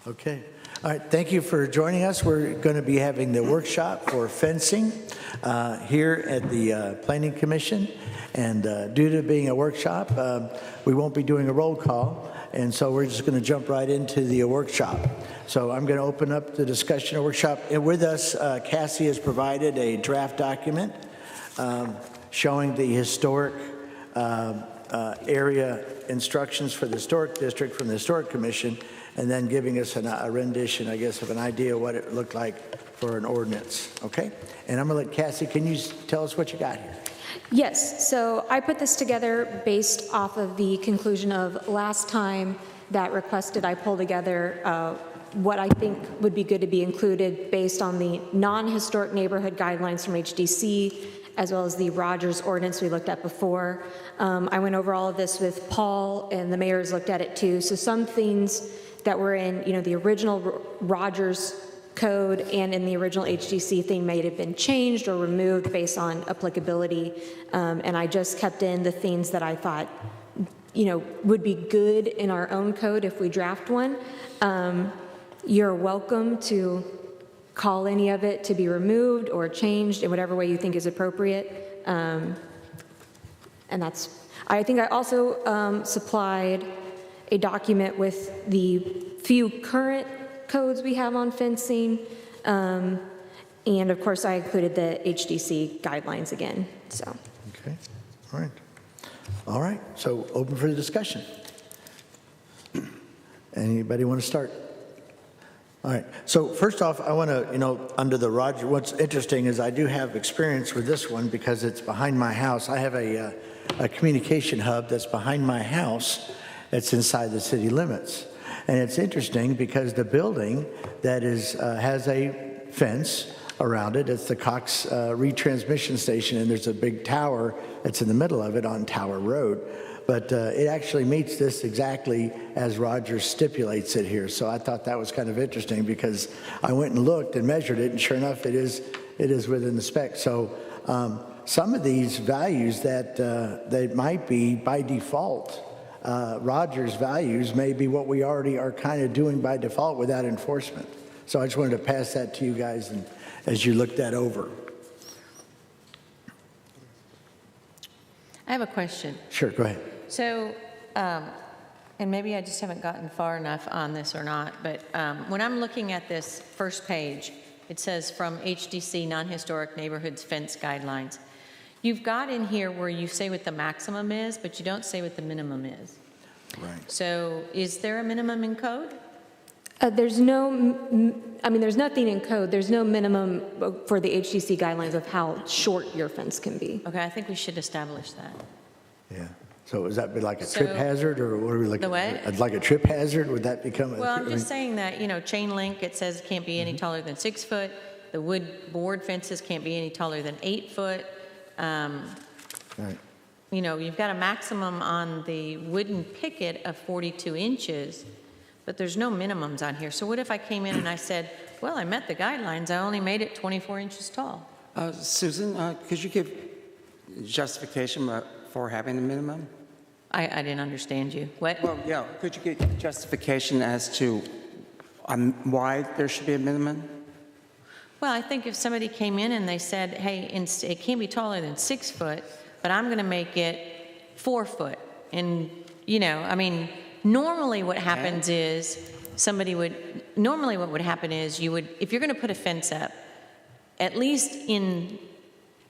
Okay. All right. Thank you for joining us. We're going to be having the workshop for fencing here at the Planning Commission. And due to being a workshop, we won't be doing a roll call. And so we're just going to jump right into the workshop. So I'm going to open up the discussion of workshop. And with us, Cassie has provided a draft document showing the historic area instructions for the Historic District from the Historic Commission, and then giving us a rendition, I guess, of an idea of what it looked like for an ordinance. Okay? And I'm going to let Cassie, can you tell us what you got here? Yes, so I put this together based off of the conclusion of last time that requested I pull together what I think would be good to be included based on the non-historic neighborhood guidelines from HDC, as well as the Rogers ordinance we looked at before. I went over all of this with Paul, and the mayors looked at it too. So some things that were in, the original Rogers code and in the original HDC thing may have been changed or removed based on applicability. And I just kept in the things that I thought, would be good in our own code if we draft one. You're welcome to call any of it to be removed or changed in whatever way you think is appropriate. And I think I also supplied a document with the few current codes we have on fencing. And of course, I included the HDC guidelines again, so. Okay, all right. All right, so open for the discussion. Anybody want to start? All right, so first off, I want to, under the Roger, what's interesting is I do have experience with this one because it's behind my house. I have a communication hub that's behind my house that's inside the city limits. And it's interesting because the building that has a fence around it, it's the Cox retransmission station, and there's a big tower that's in the middle of it on Tower Road. But it actually meets this exactly as Rogers stipulates it here. So I thought that was kind of interesting because I went and looked and measured it, and sure enough, it is within the spec. So some of these values that they might be by default, Rogers values may be what we already are kind of doing by default without enforcement. So I just wanted to pass that to you guys and, as you look that over. I have a question. Sure, go ahead. So, and maybe I just haven't gotten far enough on this or not, but when I'm looking at this first page, it says from HDC non-historic neighborhoods fence guidelines. You've got in here where you say what the maximum is, but you don't say what the minimum is. Right. So is there a minimum in code? There's nothing in code. There's no minimum for the HDC guidelines of how short your fence can be. Okay, I think we should establish that. Yeah. So is that like a trip hazard, or what are we looking at? The what? Like a trip hazard? Would that become Well, I'm just saying that, chain link, it says it can't be any taller than 6 foot. The wood board fences can't be any taller than 8 foot. Right. You've got a maximum on the wooden picket of 42 inches, but there's no minimums on here. So what if I came in and I said, well, I met the guidelines, I only made it 24 inches tall? Susan, could you give justification for having a minimum? I didn't understand you. What? Well, yeah, could you give justification as to why there should be a minimum? Well, I think if somebody came in and they said, hey, it can't be taller than 6 foot, but I'm going to make it 4 foot. And, normally what happens is normally what would happen is if you're going to put a fence up, at least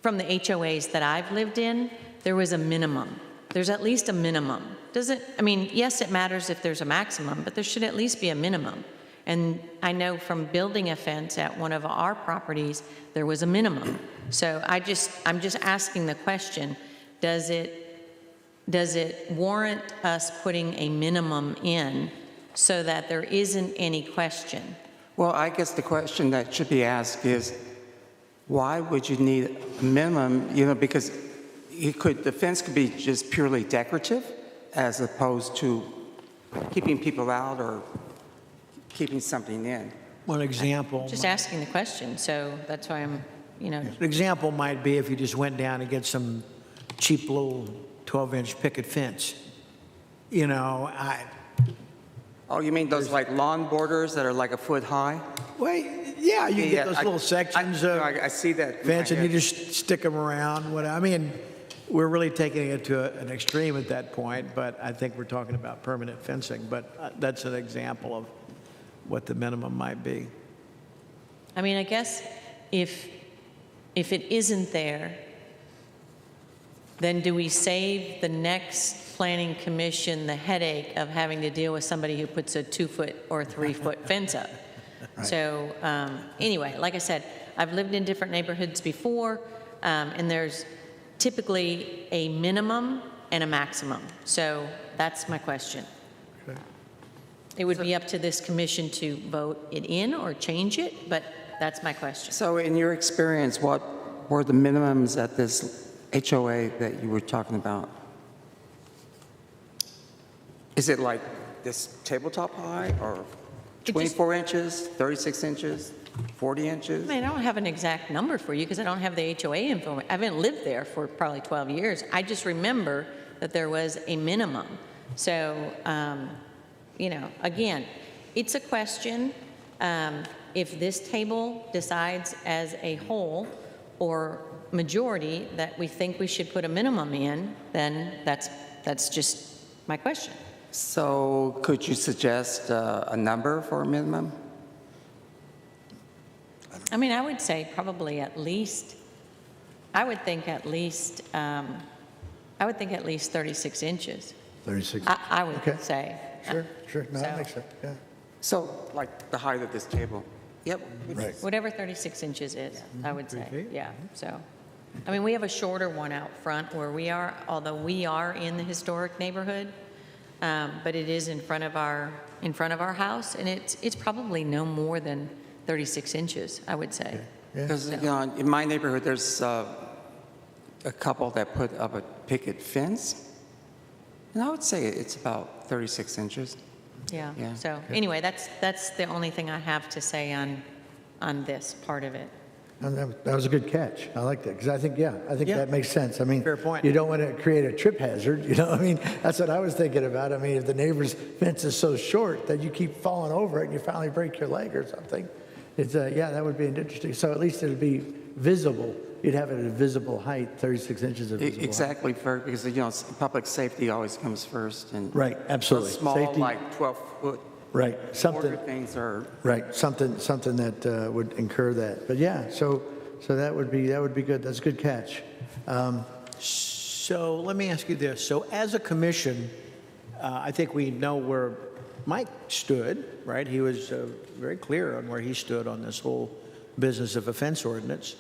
from the HOAs that I've lived in, there was a minimum. There's at least a minimum. Yes, it matters if there's a maximum, but there should at least be a minimum. And I know from building a fence at one of our properties, there was a minimum. So I'm just asking the question, does it warrant us putting a minimum in so that there isn't any question? Well, I guess the question that should be asked is, why would you need a minimum? Because the fence could be just purely decorative as opposed to keeping people out or keeping something in. One example. Just asking the question, so that's why I'm, An example might be if you just went down and get some cheap little 12-inch picket fence. Oh, you mean those like lawn borders that are like a foot high? Well, yeah, you get those little sections of I see that. in my fence and you head. just stick them around. I mean, we're really taking it to an extreme at that point, but I think we're talking about permanent fencing. But that's an example of what the minimum might be. I mean, I guess if it isn't there, then do we save the next planning commission the headache of having to deal with somebody who puts a 2-foot or 3-foot fence up? So anyway, like I said, I've lived in different neighborhoods before, and there's typically a minimum and a maximum. So that's my question. It would be up to this commission to vote it in or change it, but that's my question. So in your experience, what were the minimums at this HOA that you were talking about? Is it like this tabletop high or 24 inches, 36 inches, 40 inches? I mean, I don't have an exact number for you because I don't have the HOA info. I haven't lived there for probably 12 years. I just remember that there was a minimum. So, again, it's a question. If this table decides as a whole or majority that we think we should put a minimum in, then that's just my question. So could you suggest a number for a minimum? I mean, I would say probably at least, I would think at least 36 inches. 36. I would Okay. say. Sure. No, that So- makes sense, yeah. So like the height of this table? Yep. Right. Whatever 36 inches is, I would say, 3 feet. yeah, so. I mean, we have a shorter one out front where we are, although we are in the historic neighborhood, but it is in front of our house, and it's probably no more than 36 inches, I would say. Because in my neighborhood, there's a couple that put up a picket fence, and I would say it's about 36 inches. Yeah, Yeah. so anyway, that's the only thing I have to say on this part of it. And that was a good catch. I like that, because I think Yeah. that makes sense. I mean, Fair point. you don't want to create a trip hazard, I mean, that's what I was thinking about. I mean, if the neighbor's fence is so short that you keep falling over it and you finally break your leg or something, it's, that would be interesting. So at least it'd be visible. You'd have it at a visible height, 36 inches of visible height. Exactly, because public safety always comes first. And Right, absolutely. the small, Safety. like 12-foot Right, something. border things are. Right, something that would incur that. But yeah, so that would be good. That's a good catch. So let me ask you this. So as a commission, I think we know where Mike stood, right? He was very clear on where he stood on this whole business of a fence ordinance.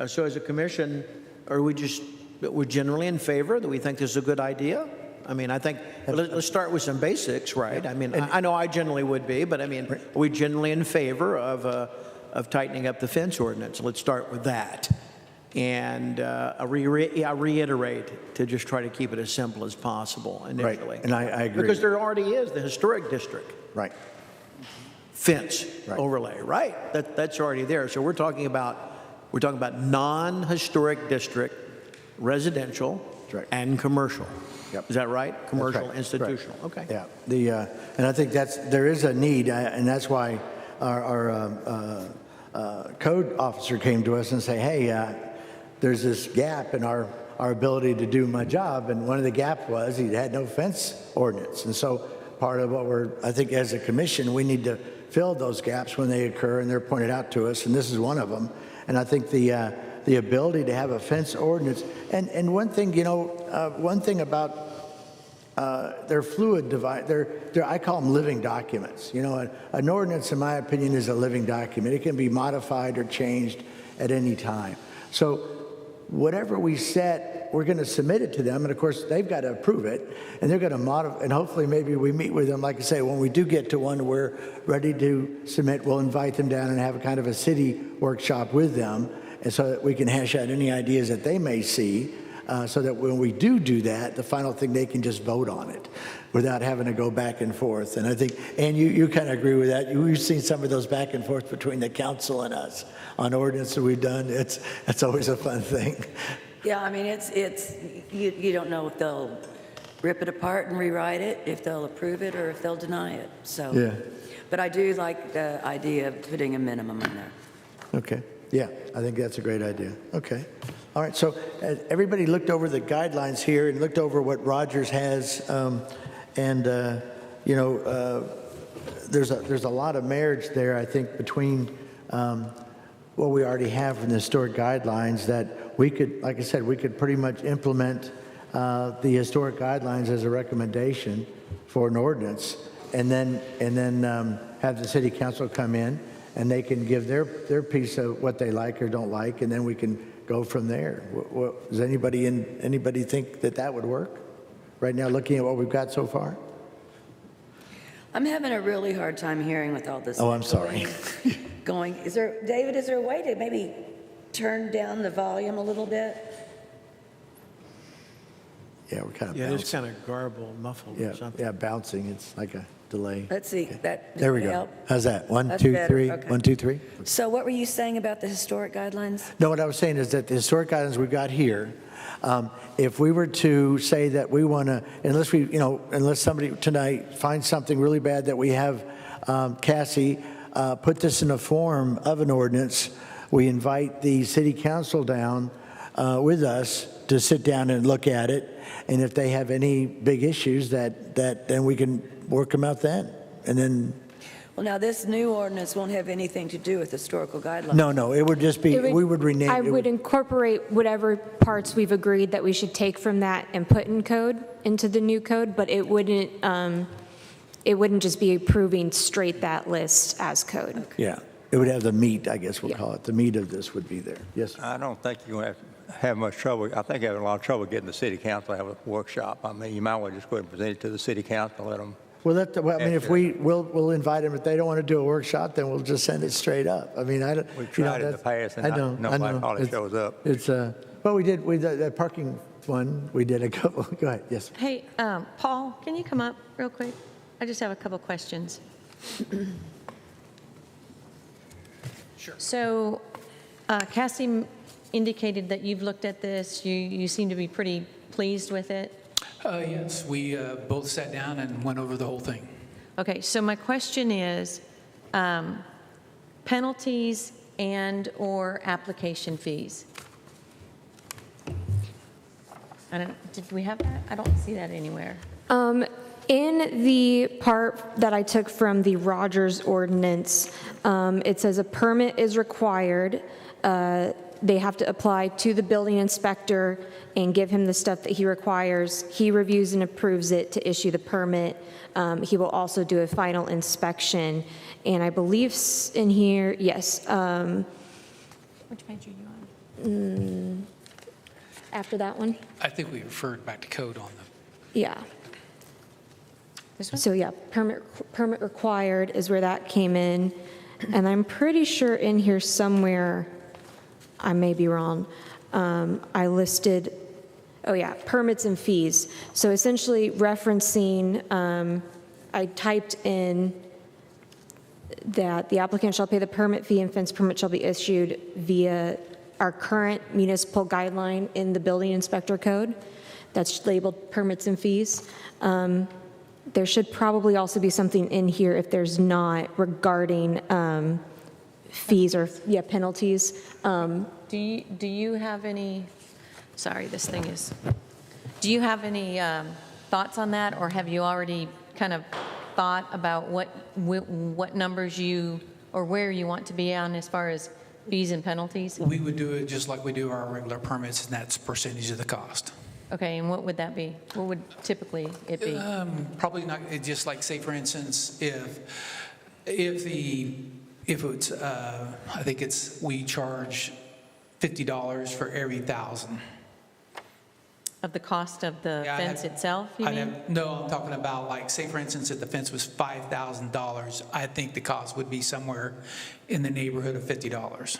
So as a commission, we're generally in favor, that we think this is a good idea? I mean, I think, let's start with some basics, right? I mean, I know I generally would be, but I mean, are we generally in favor of tightening up the fence ordinance? Let's start with that. And I reiterate to just try to keep it as simple as possible initially. Right, and I agree. Because there already is the historic district Right, fence Right. overlay, right? That's already there. So we're talking about non-historic district, residential, That's right. and commercial. Yep. Is that right? That's Commercial, right, institutional. correct. Okay. Yeah, and I think there is a need, and that's why our code officer came to us and say, hey, there's this gap in our ability to do my job, and one of the gaps was he had no fence ordinance. And so part of what I think as a commission, we need to fill those gaps when they occur, and they're pointed out to us, and this is one of them. And I think the ability to have a fence ordinance, and one thing, one thing about they're fluid I call them living documents. An ordinance, in my opinion, is a living document. It can be modified or changed at any time. So whatever we set, we're going to submit it to them, and of course they've got to approve it, and they're going to modify. And hopefully, maybe we meet with them. Like I say, when we do get to one we're ready to submit, we'll invite them down and have a kind of a city workshop with them, and so that we can hash out any ideas that they may see. So that when we do that, the final thing, they can just vote on it without having to go back and forth. And I think, and you kind of agree with that. We've seen some of those back and forth between the council and us on ordinance that we've done. It's always a fun thing. Yeah, I mean, it's you don't know if they'll rip it apart and rewrite it if they'll approve it or if they'll deny it, so. Yeah. But I do like the idea of putting a minimum in there. Okay, yeah, I think that's a great idea. Okay, all right, so everybody looked over the guidelines here and looked over what Rogers has, and, you know, there's a lot of marriage there, I think, between what we already have in the historic guidelines that we could, like I said, we could pretty much implement the historic guidelines as a recommendation for an ordinance, and then have the city council come in and they can give their piece of what they like or don't like, and then we can go from there. Does anybody think that would work right now, looking at what we've got so far? I'm having a really hard time hearing with all this. Oh, I'm sorry. Going, David, is there a way to maybe turn down the volume a little bit? Yeah, we're kind of Yeah, it's bouncing. kind of garbled, muffled or something. Yeah, bouncing. It's like a delay. Let's see, There we go. help? How's that? One, That's two, better, three. okay. 1, 2, 3. So what were you saying about the historic guidelines? No, what I was saying is that the historic guidelines we've got here, if we were to say that we want to, unless somebody tonight finds something really bad, that we have Cassie put this in a form of an ordinance, we invite the city council down with us to sit down and look at it, and if they have any big issues, that then we can work them out then, and then. Well, now, this new ordinance won't have anything to do with historical guidelines. No, it would just be, we would rename. I it would incorporate whatever parts we've agreed that we should take from that and put in code into the new code, but it wouldn't just be approving straight that list as code. Yeah, it would have the meat, I guess we'll call it. The meat of this would be there. Yes, sir. I don't think you're going to have much trouble. I think you're having a lot of trouble getting the city council to have a workshop. I mean, you might want to just go ahead and present it to the city council, let them. Well, I mean, if we'll invite them. If they don't want to do a workshop, then we'll just send it straight up. I mean, I don't. We've tried it in the past, and nobody hardly shows up. It's well, we did that parking one. We did a couple. Go ahead. Yes. Hey, Paul, can you come up real quick? I just have a couple questions. Sure. So Cassie indicated that you've looked at this. You seem to be pretty pleased with it. Yes, we both sat down and went over the whole thing. Okay, so my question is, penalties and/or application fees. Did we have that? I don't see that anywhere. In the part that I took from the Rogers ordinance, it says a permit is required. They have to apply to the building inspector and give him the stuff that he requires. He reviews and approves it to issue the permit. He will also do a final inspection. And I believe in here, yes. Which page are you on? After that one? I think we referred back to code on the, Yeah. This one? So yeah, permit required is where that came in. And I'm pretty sure in here somewhere, I may be wrong, I listed, oh yeah, permits and fees. So essentially referencing, I typed in that the applicant shall pay the permit fee and fence permit shall be issued via our current municipal guideline in the building inspector code that's labeled permits and fees. There should probably also be something in here if there's not regarding fees or penalties. Do you have any, sorry, this thing is, do you have any thoughts on that, or have you already kind of thought about what numbers you, or where you want to be on as far as fees and penalties? we would do it just like we do our regular permits, and that's percentage of the cost. Okay, and what would that be? What would typically it be? Probably not, just like, say, for instance, if it's, I think we charge $50 for every 1,000. Of the cost of the fence itself, you mean? No, I'm talking about, like, say, for instance, if the fence was $5,000, I think the cost would be somewhere in the neighborhood of $50.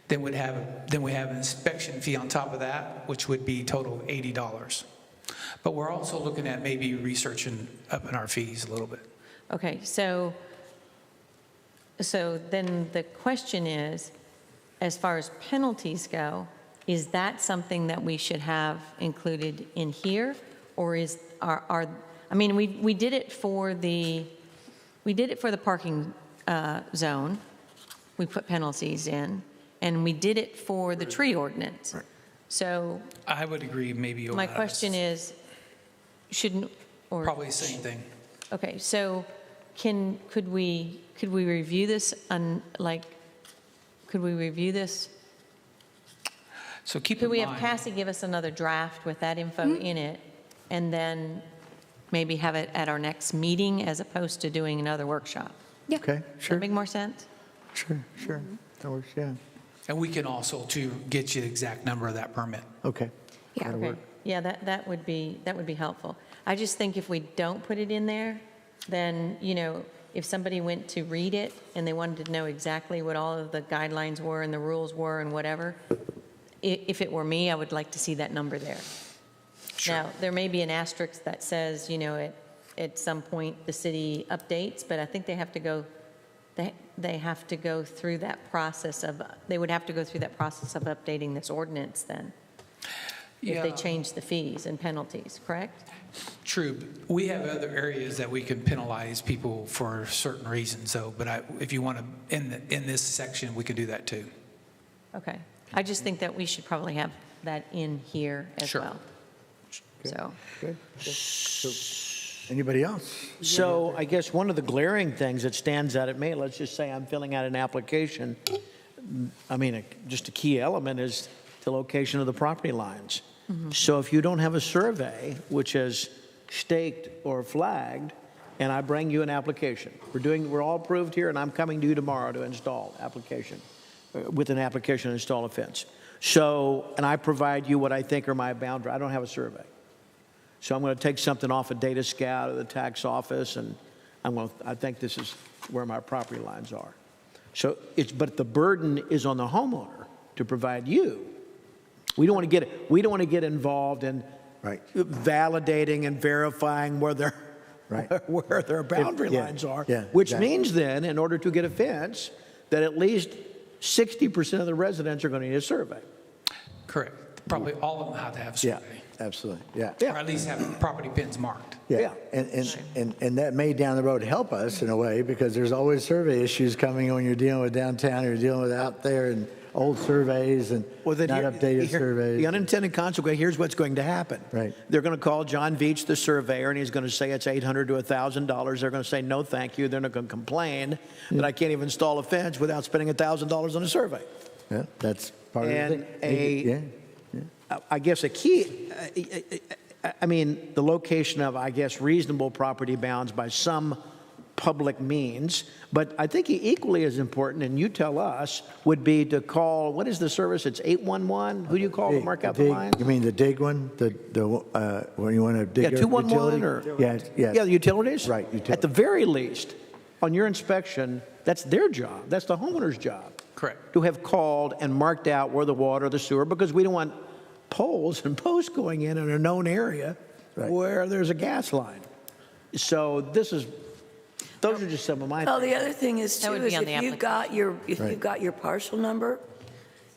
Then we have an inspection fee on top of that, which would be total of $80. But we're also looking at maybe researching up in our fees a little bit. Okay, so then the question is, as far as penalties go, is that something that we should have included in here? Or I mean, we did it for the parking zone. We put penalties in, and we did it for the tree ordinance. So I would agree, maybe you'll my add us. question is, shouldn't, or? Probably the same thing. Okay, so could we review this could we review this? So keep Could in we have mind, Cassie give us another draft with that info in it, and then maybe have it at our next meeting as opposed to doing another workshop? Okay, Does sure, that make more sense? sure. That works, yeah. and we can also, too, get you the exact number of that permit. Okay. Yeah. Okay, yeah, that would be helpful. I just think if we don't put it in there, then, if somebody went to read it and they wanted to know exactly what all of the guidelines were and the rules were and whatever, if it were me, I would like to see that number there. Now, there may be an asterisk that says, at some point, the city updates, but I think they have to go, they have to go through that process of, they would have to go through that process of updating this ordinance then, if they Yeah. change the fees and penalties, correct? True. But we have other areas that we can penalize people for certain reasons, though. But if you want to, in this section, we can do that, too. Okay. I just think that we should probably have that in here as Sure. well. So, Good. So, anybody else? So I guess one of the glaring things that stands out at me, let's just say I'm filling out an application. I mean, just a key element is the location of the property lines. So if you don't have a survey, which is staked or flagged, and I bring you an application, we're all approved here, and I'm coming to you tomorrow to install application, with an application to install a fence. So, and I provide you what I think are my boundaries. I don't have a survey. So I'm going to take something off of Data Scout or the tax office, and I think this is where my property lines are. So but the burden is on the homeowner to provide you. We don't want to get involved in Right. validating and verifying where their Right. where their boundary Yeah, lines are. yeah, Which exactly. means then, in order to get a fence, that at least 60% of the residents are going to need a survey. Correct. Probably all of them have to have a Yeah, survey. absolutely, yeah. Or at least have property pins marked. Yeah, and that may down the road help us in a way, because there's always survey issues coming when you're dealing with downtown, or you're dealing with out there, and old surveys and not updated surveys. The unintended consequence, here's what's going to happen. Right. They're going to call John Veach, the surveyor, and he's going to say it's $800 to $1,000. They're going to say, no, thank you. They're not going to complain that I can't even install a fence without spending $1,000 on a survey. Yeah, that's part of the And thing. I guess a key, I mean, the location of, I guess, reasonable property bounds by some public means, but I think equally as important, and you tell us, would be to call, what is the service? It's 811? Who do you call to mark out the lines? You mean the dig one? When you want to dig Yeah, a 211 utility? or? Yeah. Yeah, the utilities? Right, At utilities. the very least, on your inspection, that's their job. That's the homeowner's job. Correct. To have called and marked out where the water, the sewer, because we don't want poles and posts going in a known area Right. where there's a gas line. So those are just some of my Well, things. the other thing is That too, would be is on the if you've got your, Right. you've got your parcel number,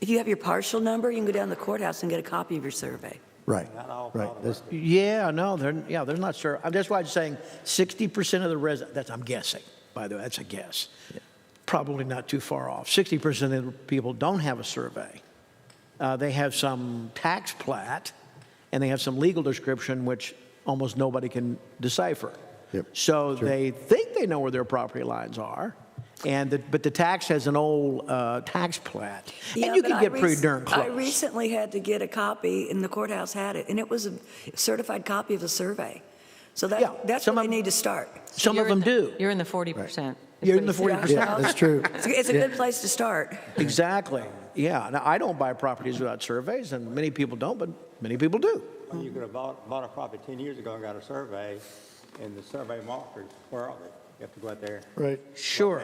if you have your parcel number, you can go down to the courthouse and get a copy of your survey. Right, right. That's- Yeah, no, they're not sure. That's why I'm saying 60% of the residents, I'm guessing, by the way, that's a guess. Probably not too far off. 60% of the people don't have a survey. They have some tax plat, and they have some legal description, which almost nobody can decipher. Yep, So sure. they think they know where their property lines are, but the tax has an old tax plat. Yeah, And you but can I get pretty darn I close. recently had to get a copy, and the courthouse had it, and it was a certified copy of the survey. So Yeah, that's some where of they need to start. Some of them do. You're in the 40%. You're in the 40%. Yeah, that's true. It's a good place to start. Exactly. Yeah. Now, I don't buy properties without surveys, and many people don't, but many people do. You could have bought a property 10 years ago and got a survey, and the survey markers, where are they? You have to go out there. Right. Sure.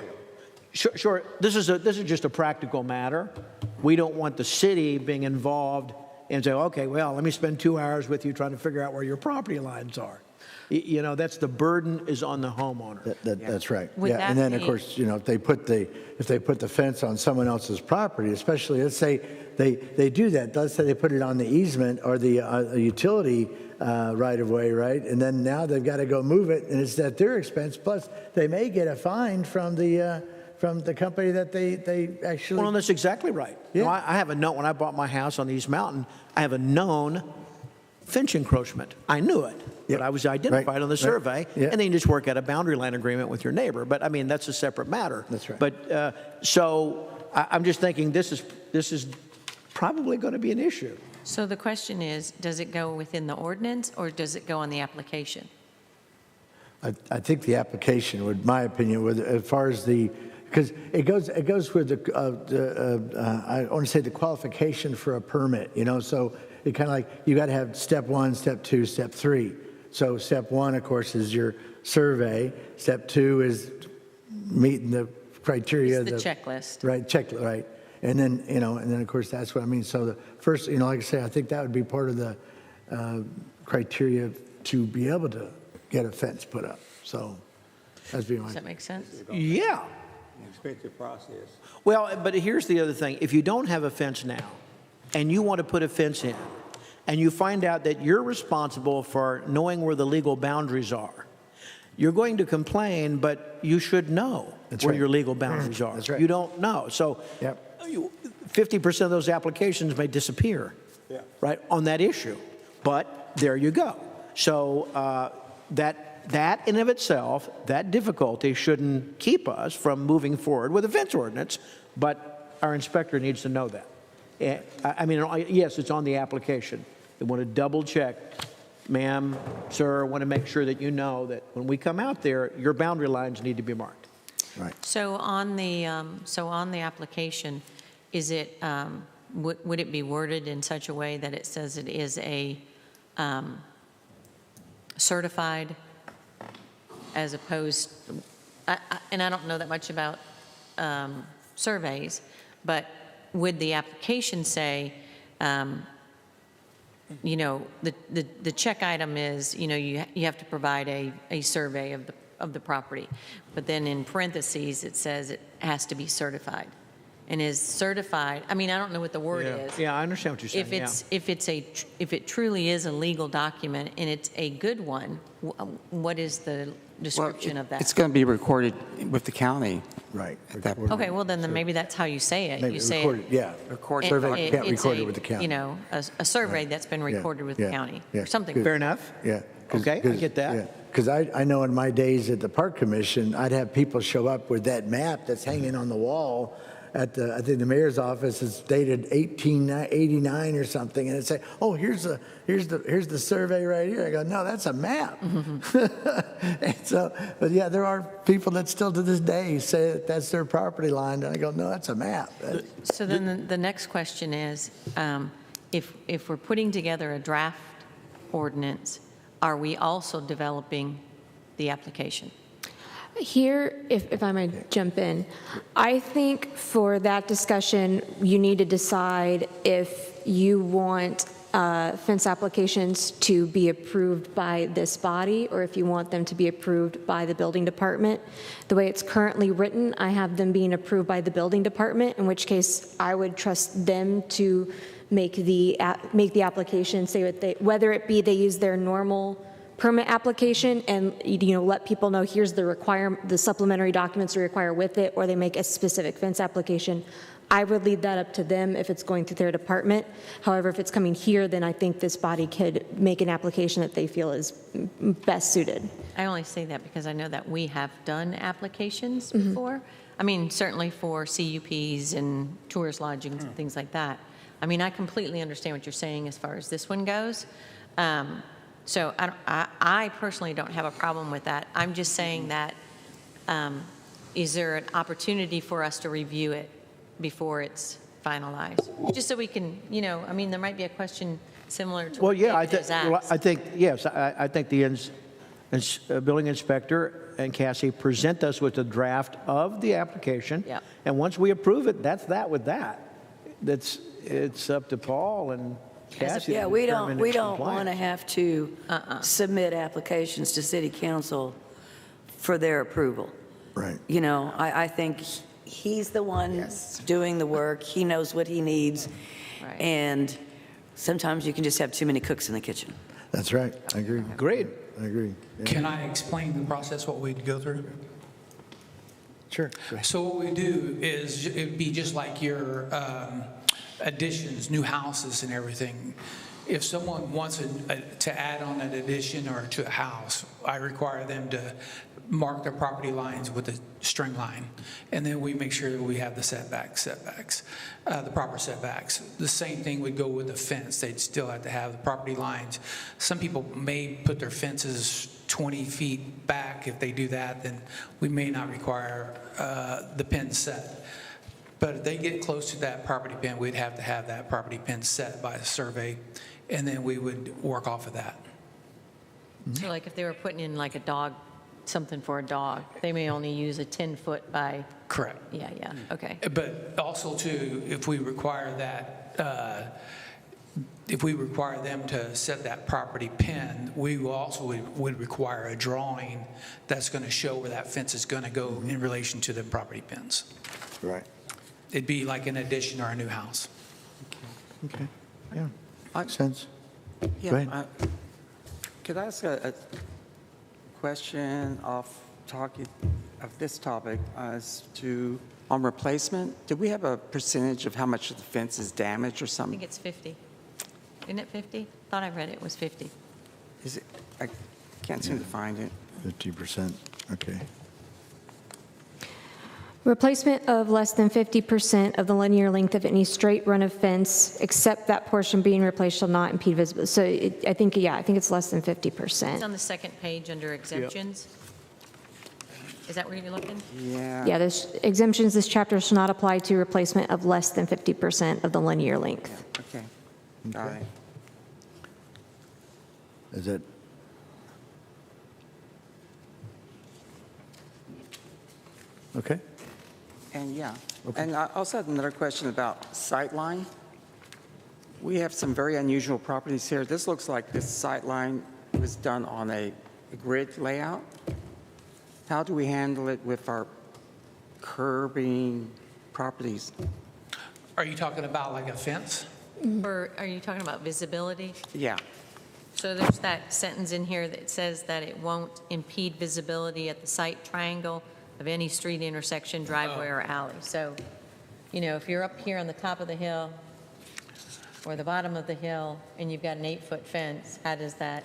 Sure. This is just a practical matter. We don't want the city being involved and say, okay, well, let me spend 2 hours with you trying to figure out where your property lines are. You know, that's the burden is on the homeowner. That's right. Would Yeah, that and then, of be- course, if they put the fence on someone else's property, especially, let's say they do that, let's say they put it on the easement or the utility right-of-way, right? And then now they've got to go move it, and it's at their expense, plus they may get a fine from the company that they actually... Well, that's exactly right. Yeah. You know, I have a note when I bought my house on East Mountain. I have a known fence encroachment. I knew it, Yep. but I was identified Right. on the Right. survey, Yeah. and then you just work out a boundary line agreement with your neighbor. But I mean, that's a separate matter. That's right. But so I'm just thinking this is probably going to be an issue. So the question is, does it go within the ordinance or does it go on the application? I think the application would, my opinion, as far as because it goes with I want to say the qualification for a permit, you know, so it kind of like, you got to have step 1, step 2, step 3. So step 1, of course, is your survey. Step 2 is meeting the criteria. It's the checklist. Right, checklist, right. And then, you know, and then, of course, that's what I mean. So the first, you know, like I say, I think that would be part of the criteria to be able to get a fence put up. So that's be my... Does that make sense? Yeah. Expensive process. Well, but here's the other thing. If you don't have a fence now, and you want to put a fence in, and you find out that you're responsible for knowing where the legal boundaries are, you're going to complain, but you should know That's where right. your legal boundaries are. That's right. You don't know. So Yep. 50% of those applications may disappear, Yeah. right, on that issue. But there you go. So that in of itself, that difficulty shouldn't keep us from moving forward with a fence ordinance, but our inspector needs to know that. I mean, yes, it's on the application. They want to double check, ma'am, sir, want to make sure that you know that when we come out there, your boundary lines need to be marked. Right. So on the application, is it, would it be worded in such a way that it says it is a certified as opposed, and I don't know that much about surveys, but would the application say, you know, the check item is, you know, you have to provide a survey of the property, but then in parentheses, it says it has to be certified. And is certified, I mean, I don't know what the word is. Yeah, I understand what you're saying. If it truly is a legal document and it's a good one, what is the description of that? It's going to be recorded with the county. Right. At that Record- Okay, well, then maybe that's how you say it. Maybe You say recorded, yeah. Recorded. Survey can't it's record it with the county. You know, a survey that's been Yeah, recorded with the yeah, county, yeah. or something. Fair enough. Yeah. Okay, I get that. Because I know in my days at the Park Commission, I'd have people show up with that map that's hanging on the wall at I think the mayor's office. It's dated 1889 or something, and it'd say, "Oh, here's the survey right here." I go, "No, that's a map." And so, but yeah, there are people that still to this day say that that's their property line, and I go, "No, that's a map." So then the next question is, if we're putting together a draft ordinance, are we also developing the application? Here, if I might jump in, I think for that discussion, you need to decide if you want fence applications to be approved by this body or if you want them to be approved by the building department. The way it's currently written, I have them being approved by the building department, in which case I would trust them to make the application, say whether it be they use their normal permit application and, you know, let people know here's the supplementary documents to require with it, or they make a specific fence application. I would leave that up to them if it's going through their department. However, if it's coming here, then I think this body could make an application that they feel is best suited. I only say that because I know that we have done applications before. I mean, certainly for CUPs and tourist lodgings and things like that. I mean, I completely understand what you're saying as far as this one goes. So I personally don't have a problem with that. I'm just saying that, is there an opportunity for us to review it before it's finalized? Just so we can, you know, I mean, there might be a question similar to Well, what yeah, David has asked. I think, yes, I think the building inspector and Cassie present us with a draft of the application. Yep. And once we approve it, that's that with that. It's up to Paul and Cassie. Yeah, to we determine don't its want to compliance. have to submit applications to city council for their approval. Right. You know, I think he's the one doing the work. He knows what he needs. Right. And sometimes you can just have too many cooks in the kitchen. That's right. I agree. Great. I agree. Yeah. Can I explain the process, what we'd go through? Sure. Go ahead. So what we do is, it'd be just like your additions, new houses and everything. If someone wants to add on an addition or to a house, I require them to mark their property lines with a string line. And then we make sure that we have the setbacks, the proper setbacks. The same thing would go with the fence. They'd still have to have the property lines. Some people may put their fences 20 feet back. If they do that, then we may not require the pin set. But if they get close to that property pin, we'd have to have that property pin set by a survey, and then we would work off of that. So like if they were putting in like a dog, something for a dog, they may only use a 10-foot by, Correct. yeah, okay. But also too, if we require that, if we require them to set that property pin, we will also would require a drawing that's going to show where that fence is going to go in relation to the property pins. Right. It'd be like an addition or a new house. Okay. Yeah. Makes sense. Yeah, Go ahead. Could I ask a question of this topic as to, on replacement, do we have a percentage of how much of the fence is damaged or I something? think it's 50. Isn't it 50? Thought I read it was 50. Is it, I can't seem to find it. 50%. Okay. Replacement of less than 50% of the linear length of any straight run of fence, except that portion being replaced shall not impede visibility. So I think it's less than 50%. It's on the second page under exemptions. Is that where you're looking? Yeah. Yeah, there's exemptions, this chapter shall not apply to replacement of less than 50% of the linear length. Okay, got it. Is it? Okay. And yeah, and I also had another question about sightline. We have some very unusual properties here. This looks like this sightline was done on a grid layout. How do we handle it with our curbing properties? Are you talking about like a fence? Or are you talking about visibility? Yeah, So there's that sentence in here that says that it won't impede visibility at the site triangle of any street intersection, driveway, or alley. So, if you're up here on the top of the hill or the bottom of the hill and you've got an 8-foot fence, how does that?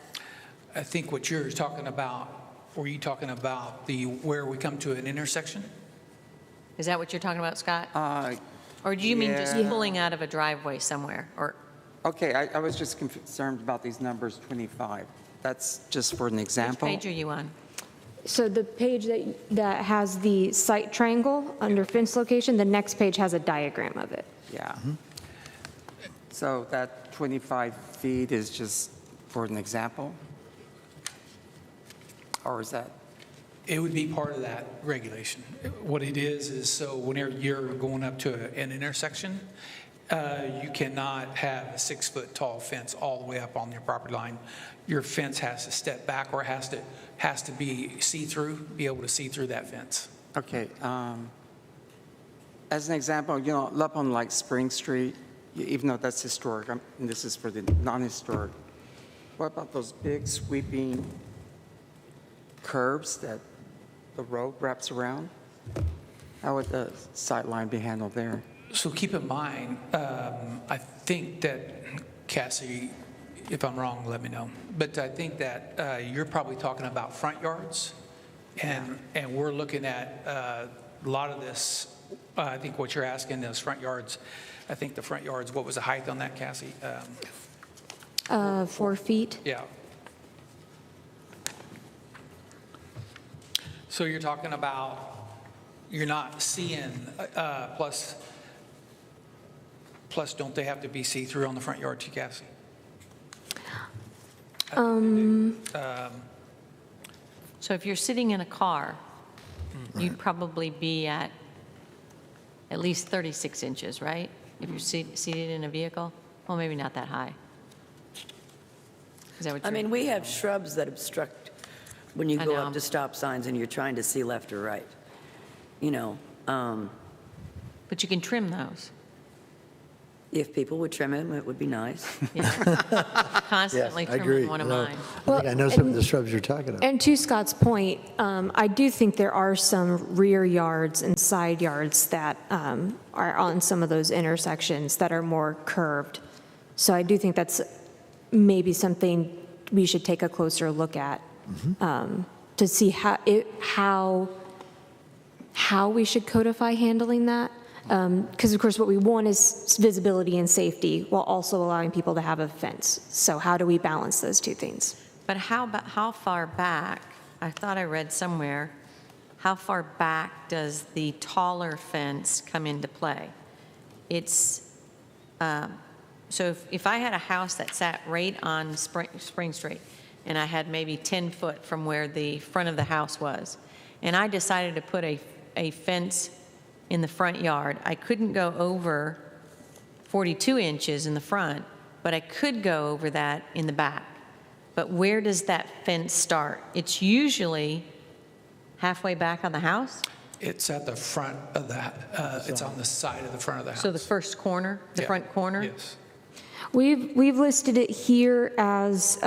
I think what you're talking about, were you talking about where we come to an intersection? Is that what you're talking about, Scott? Or do you mean just yeah. pulling out of a driveway somewhere? Or okay, I was just concerned about these numbers 25. That's just for an which example. page are you on? So the page that has the site triangle under fence location, the next page has a diagram of it. Yeah. So that 25 feet is just for an example? Or is that? It would be part of that regulation. What it is so whenever you're going up to an intersection, you cannot have a 6-foot tall fence all the way up on your property line. Your fence has to step back or has to be see-through, be able to see through that fence. Okay. As an example, up on like Spring Street, even though that's historic, and this is for the non-historic, what about those big sweeping curves that the road wraps around? How would the sight line be handled there? So keep in mind, I think that, Cassie, if I'm wrong, let me know. But I think that you're probably talking about front yards, and we're looking at a lot of this. I think what you're asking is front yards. I think the front yards, what was the height on that, Cassie? 4 feet. Yeah. So you're talking about, you're not seeing, plus don't they have to be see-through on the front yard too, Cassie? So if you're sitting in a car, you'd probably be at least 36 inches, right? If you're seated in a vehicle? Well, maybe not that high. Is that what I you're? mean, we have shrubs that obstruct when you I go know. up to stop signs and you're trying to see left or right. But you can trim those. If people would trim them, it would be nice. Constantly Yes, I agree. trimming one of No, mine. I think I know some of the shrubs you're talking about. And to Scott's point, I do think there are some rear yards and side yards that are on some of those intersections that are more curved. So I do think that's maybe something we should take a closer look at to see how we should codify handling that. Because of course what we want is visibility and safety while also allowing people to have a fence. So how do we balance those two things? But how far back, I thought I read somewhere, how far back does the taller fence come into play? It's, so if I had a house that sat right on Spring Street, and I had maybe 10 foot from where the front of the house was, and I decided to put a fence in the front yard, I couldn't go over 42 inches in the front, but I could go over that in the back. But where does that fence start? It's usually halfway back on the house? It's at the front of that, it's on the side of the front of the house. So the first corner, the Yeah. front corner? Yes. We've listed it here as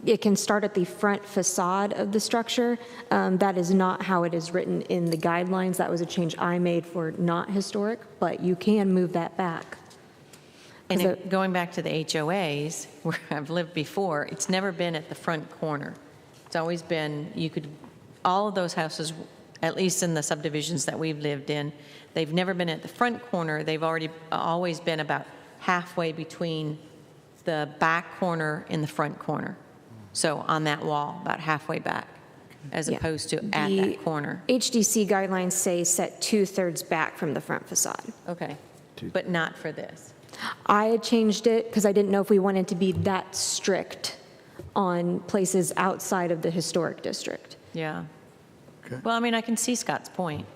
it can start at the front facade of the structure. That is not how it is written in the guidelines. That was a change I made for not historic, but you can move that back. And 'Cause going back to the HOAs, where I've lived before, it's never been at the front corner. It's always been, all of those houses, at least in the subdivisions that we've lived in, they've never been at the front corner. They've always been about halfway between the back corner and the front corner. So on that wall, about halfway back, as Yeah. opposed to at The that corner. HDC guidelines say set 2/3 back from the front facade. Okay, but not for this. I had changed it because I didn't know if we wanted to be that strict on places outside of the historic district. Yeah. Okay. Well, I mean, I can see Scott's point,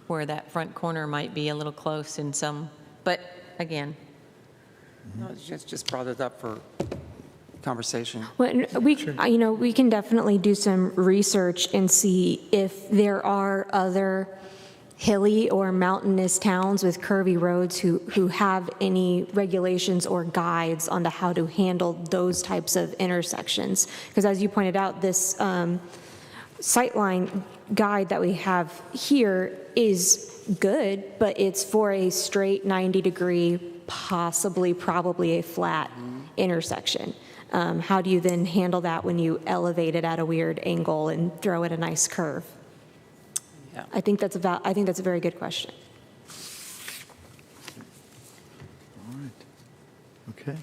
where that front corner might be a little close in some, but again, No, just brought it up for conversation. Well, we can definitely do some research and see if there are other hilly or mountainous towns with curvy roads who have any regulations or guides on how to handle those types of intersections. Because as you pointed out, this sightline guide that we have here is good, but it's for a straight 90-degree, probably a flat intersection. How do you then handle that when you elevate it at a weird angle and throw it a nice curve? Yeah. I think that's a very good question. All right. Okay.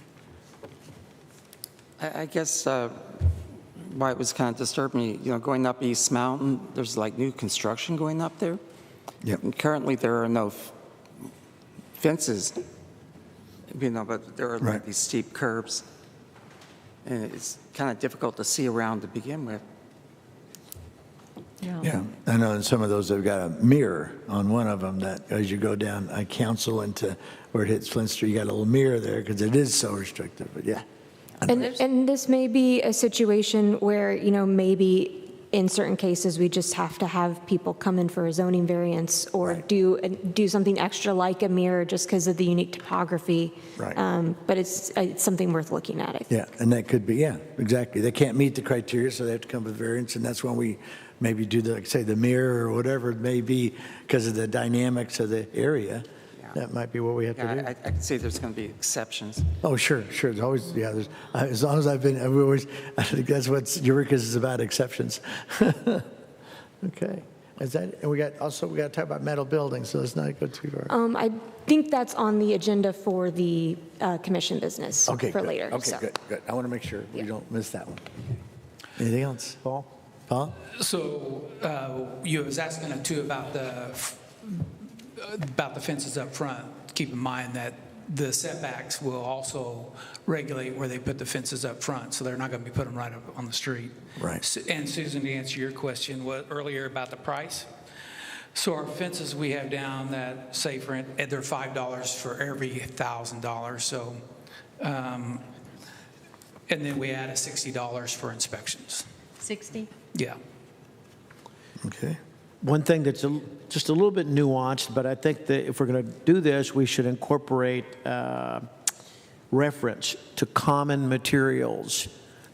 I guess why it was kind of disturbing me, going up East Mountain, there's like new construction going up there. Yep. And currently, there are no fences, but there are like Right. these steep curbs. And it's kind of difficult to see around to begin with. Yeah, I know in some of those, they've got a mirror on one of them that as you go down Council into where it hits Flint Street, you got a little mirror there because it is so restrictive, but yeah. And this may be a situation where, maybe in certain cases, we just have to have people come in for a zoning variance or do something extra like a mirror just because of the unique topography. Right. But it's something worth looking at, I think. Yeah, and that could be, yeah, exactly. They can't meet the criteria, so they have to come with variance, and that's when we maybe do the, like, say, the mirror or whatever it may be because of the dynamics of the area. Yeah. That might be what we have to do. Yeah, I can see there's going to be exceptions. Oh, sure. There's always, there's, as long as I think that's what Eureka's is about, exceptions. Okay. And we got to talk about metal buildings, so let's not go too far. I think that's on the agenda for the commission business Okay, for good. later. Okay, so. good. I want to make sure we don't miss that one. Anything else? Paul? So you was asking too about the fences up front. Keep in mind that the setbacks will also regulate where they put the fences up front, so they're not going to be putting them right up on the street. Right. And Susan, to answer your question earlier about the price, so our fences we have down that say they're $5 for every $1,000. So, and then we add a $60 for inspections. 60? Yeah. Okay. one thing that's just a little bit nuanced, but I think that if we're going to do this, we should incorporate reference to common materials.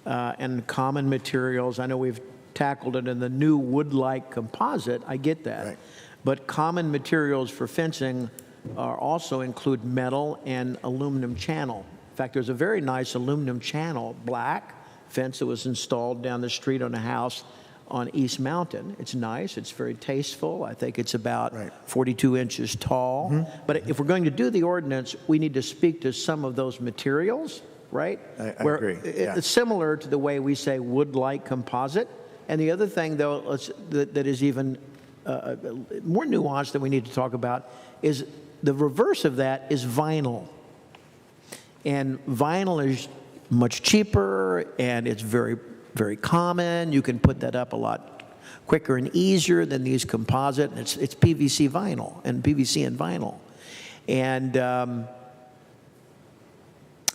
And common materials, I know we've tackled it in the new wood-like composite, I get that. Right. But common materials for fencing also include metal and aluminum channel. In fact, there's a very nice aluminum channel, black fence that was installed down the street on a house on East Mountain. It's nice, it's very tasteful. I think it's about 42 inches tall. But if we're going to do the ordinance, we need to speak to some of those materials, right? I agree, yeah. It's similar to the way we say wood-like composite. And the other thing, though, that is even more nuanced that we need to talk about is the reverse of that is vinyl. And vinyl is much cheaper, and it's very, very common. You can put that up a lot quicker and easier than these composite. And it's PVC vinyl and PVC and vinyl. And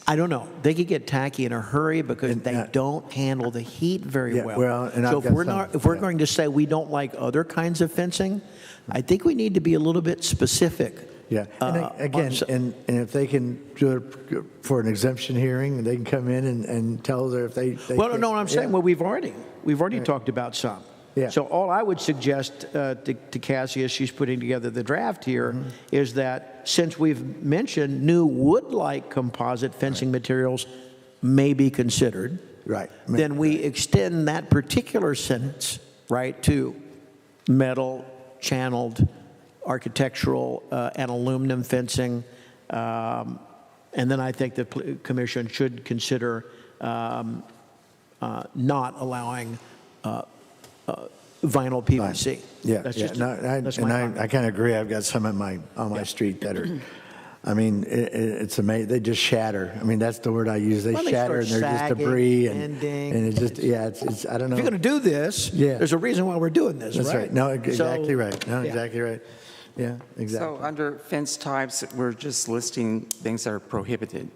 I don't know. They could get tacky in a hurry because they don't handle the heat very Yeah, well. well, and so I've if got we're going to say we don't like other kinds of fencing, I think we need to be a little bit specific. Yeah, and again, and if they can do it for an exemption hearing, they can come in and tell us if they Well, can- no, what I'm saying, yeah. well, we've already talked about some. Yeah. So all I would suggest to Cassie as she's putting together the draft here is that since we've mentioned new wood-like composite fencing materials may be considered, Right. then we extend that particular sentence, right, to metal, channeled, architectural, and aluminum fencing. And then I think the commission should consider not allowing vinyl PVC. Yeah, That's yeah. just No, that's my comment. I kind of agree. I've got some on my street that are, I mean, it's amazing. They just shatter. I mean, that's the word I use. They Well, they shatter and start they're just sagging, debris bending. and it just it's I don't know. If you're going to do this, Yeah. there's a reason why we're doing this, That's right. No, exactly So, right. No, yeah. exactly right. Yeah, exactly. So under fence types, we're just listing things that are prohibited.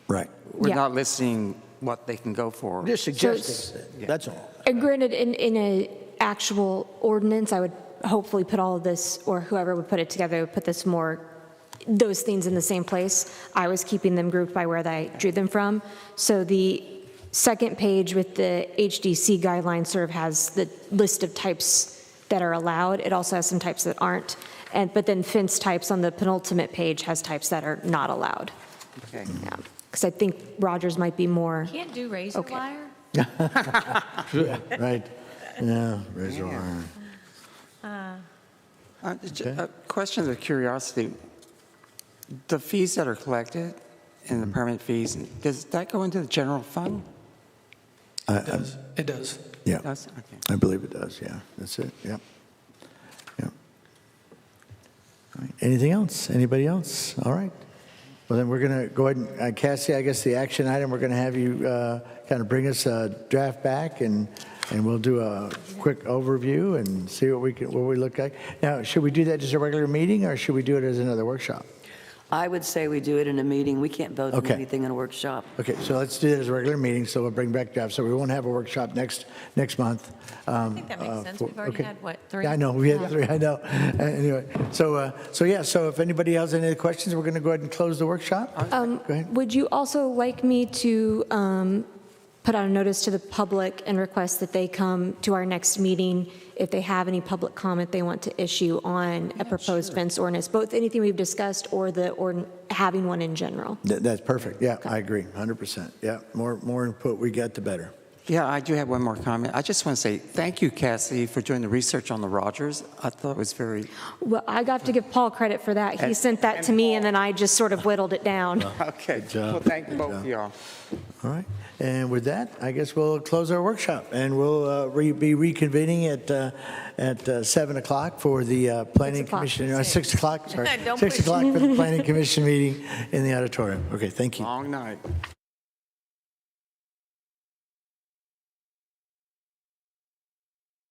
Right. We're Yeah. not listing what they can go for. Just suggesting, that's all. And granted, in a actual ordinance, I would hopefully put all of this, or whoever would put it together, would put this more, those things in the same place. I was keeping them grouped by where I drew them from. So the second page with the HDC guidelines sort of has the list of types that are allowed. It also has some types that aren't. But then fence types on the penultimate page has types that are not allowed. Okay. Yeah, because I think Rogers might be more. Can't do razor Okay. wire? Right. Yeah, razor wire. A question of curiosity. The fees that are collected and the permit fees, does that go into the general fund? It does. It does. Yeah, Does? Okay. I believe it does. Yeah, that's it. Yep. Yep. All right. Anything else? Anybody else? All right. Well, then we're going to go ahead and, Cassie, I guess the action item, we're going to have you kind of bring us a draft back and we'll do a quick overview and see what we look like. Now, should we do that as a regular meeting or should we do it as another workshop? I would say we do it in a meeting. We can't vote on Okay. anything in a workshop. Okay, so let's do it as a regular meeting, so we'll bring back draft. So we won't have a workshop next month. I think that makes sense. We've already had, what, 3? Yeah, I know, we had 3, I know. Anyway, so if anybody has any other questions, we're going to go ahead and close the workshop. Go ahead. Would you also like me to put out a notice to the public and request that they come to our next meeting if they have any public comment they want to issue on a proposed fence ordinance, both anything we've discussed or having one in general? That's perfect, yeah, I agree, 100%. Yeah, more input we get, the better. Yeah, I do have one more comment. I just want to say thank you, Cassie, for doing the research on the Rogers. I thought it was very... Well, I got to give Paul credit for that. He sent that to me, and then I just sort of whittled it down. Okay. job. Well, thank both job. of y'all. All right, and with that, I guess we'll close our workshop, and we'll be reconvening at 7 o'clock for the Planning 6 o'clock. Commission, 6 o'clock, sorry. Don't 6 push. o'clock for the Planning Commission meeting in the auditorium. Okay, thank you. Long night.